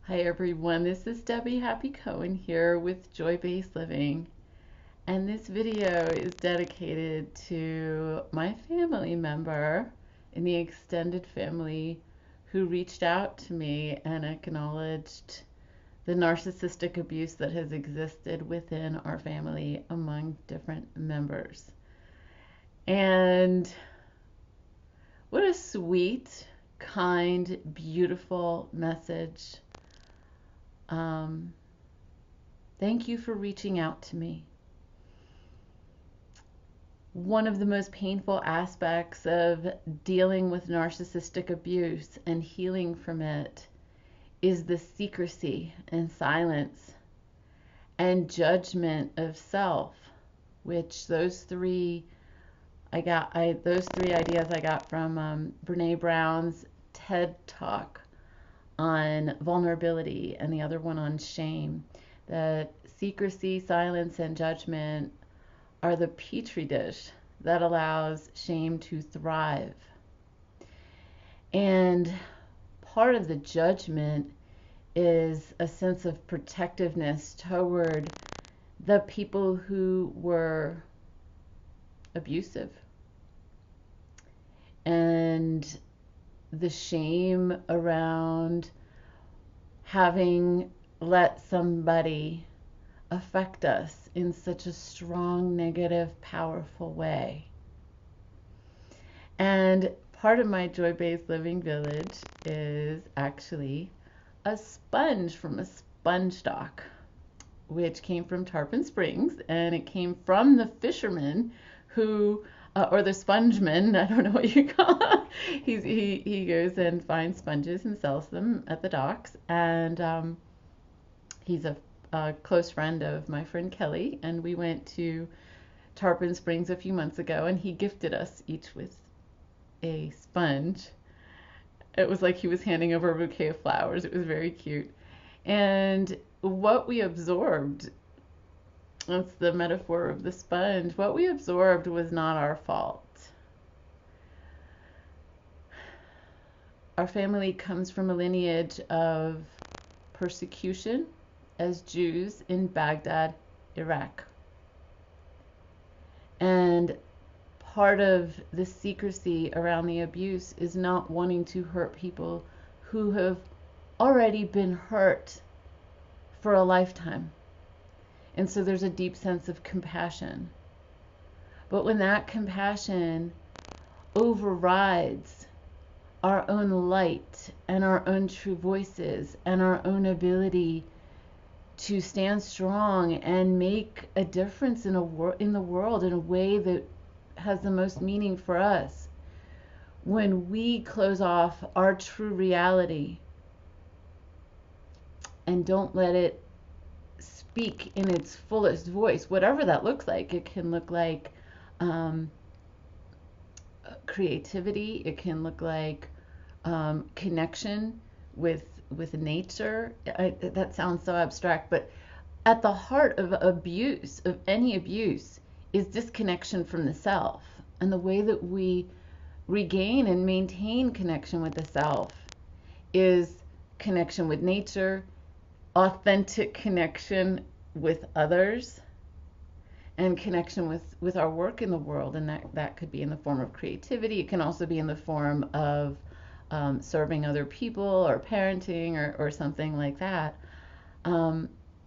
Hi everyone, this is Debbie Happy Cohen here with Joy-Based Living, and this video is dedicated to my family member in the extended family who reached out to me and acknowledged the narcissistic abuse that has existed within our family among different members. And what a sweet, kind, beautiful message. Thank you for reaching out to me. One of the most painful aspects of dealing with narcissistic abuse and healing from it is the secrecy and silence and judgment of self, which those three ideas I got from Brene Brown's TED Talk on vulnerability and the other one on shame. That secrecy, silence, and judgment are the petri dish that allows shame to thrive. And part of the judgment is a sense of protectiveness toward the people who were abusive. And the shame around having let somebody affect us in such a strong, negative, powerful way. And part of my Joy-Based Living Village is actually a sponge from a sponge stock, which came from Tarpon Springs, and it came from the fisherman who or the spongeman, I don't know what you call him. He goes and finds sponges and sells them at the docks. And he's a close friend of my friend Kelly. And we went to Tarpon Springs a few months ago, and he gifted us each with a sponge. It was like he was handing over a bouquet of flowers. It was very cute. And what we absorbed, that's the metaphor of the sponge. What we absorbed was not our fault. Our family comes from a lineage of persecution as Jews in Baghdad, Iraq. And part of the secrecy around the abuse is not wanting to hurt people who have already been hurt for a lifetime. And so there's a deep sense of compassion. But when that compassion overrides our own light and our own true voices and our own ability to stand strong and make a difference in the world in a way that has the most meaning for us, when we close off our true reality and don't let it speak in its fullest voice, whatever that looks like. It can look like creativity. It can look like connection with nature. That sounds so abstract, but at the heart of abuse, of any abuse, is disconnection from the self. And the way that we regain and maintain connection with the self is connection with nature, authentic connection with others, and connection with our work in the world. And that could be in the form of creativity. It can also be in the form of serving other people or parenting or something like that.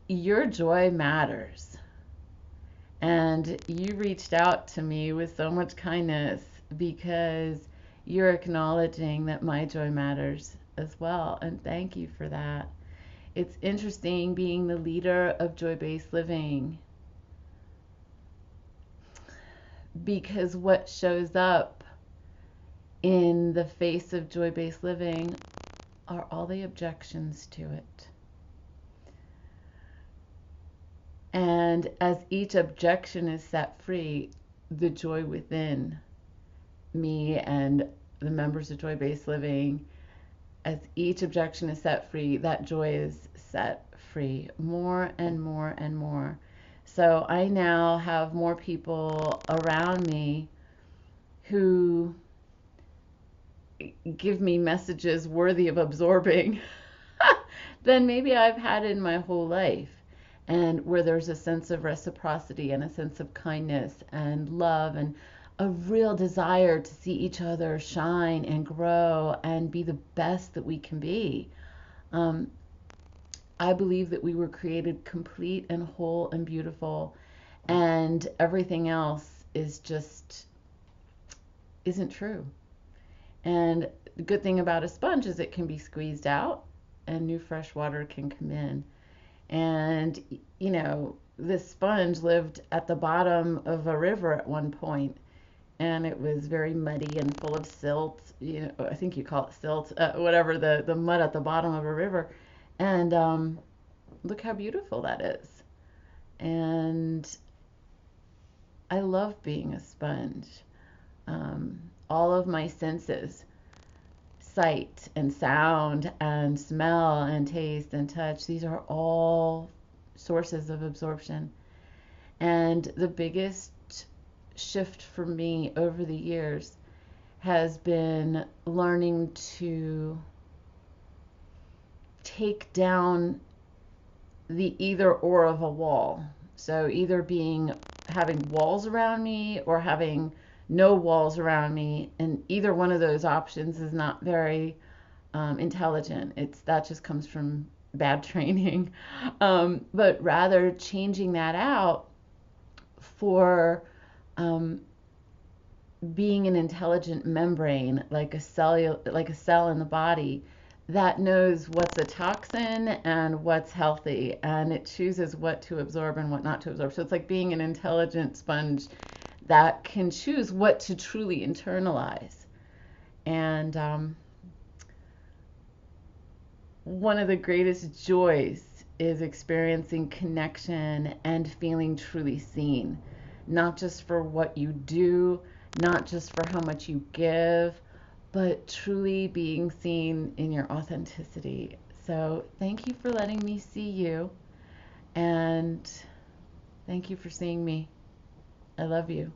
Your joy matters. And you reached out to me with so much kindness because you're acknowledging that my joy matters as well. And thank you for that. It's interesting being the leader of Joy-Based Living, because what shows up in the face of Joy-Based Living are all the objections to it. And as each objection is set free, the joy within me and the members of Joy-Based Living, as each objection is set free, that joy is set free more and more and more. So I now have more people around me who give me messages worthy of absorbing than maybe I've had in my whole life. And where there's a sense of reciprocity and a sense of kindness and love and a real desire to see each other shine and grow and be the best that we can be. Um, I believe that we were created complete and whole and beautiful, and everything else is just isn't true. And the good thing about a sponge is it can be squeezed out and new fresh water can come in. And, this sponge lived at the bottom of a river at one point, and it was very muddy and full of silt. I think you call it silt, whatever, the mud at the bottom of a river. And look how beautiful that is. And I love being a sponge. All of my senses, sight and sound and smell and taste and touch, these are all sources of absorption. And the biggest shift for me over the years has been learning to take down the either or of a wall. So either having walls around me or having no walls around me, and either one of those options is not very intelligent. That just comes from bad training. But rather changing that out for being an intelligent membrane, like a cell in the body that knows what's a toxin and what's healthy, and it chooses what to absorb and what not to absorb. So it's like being an intelligent sponge that can choose what to truly internalize. And one of the greatest joys is experiencing connection and feeling truly seen, not just for what you do, not just for how much you give, but truly being seen in your authenticity. So thank you for letting me see you, and thank you for seeing me. I love you.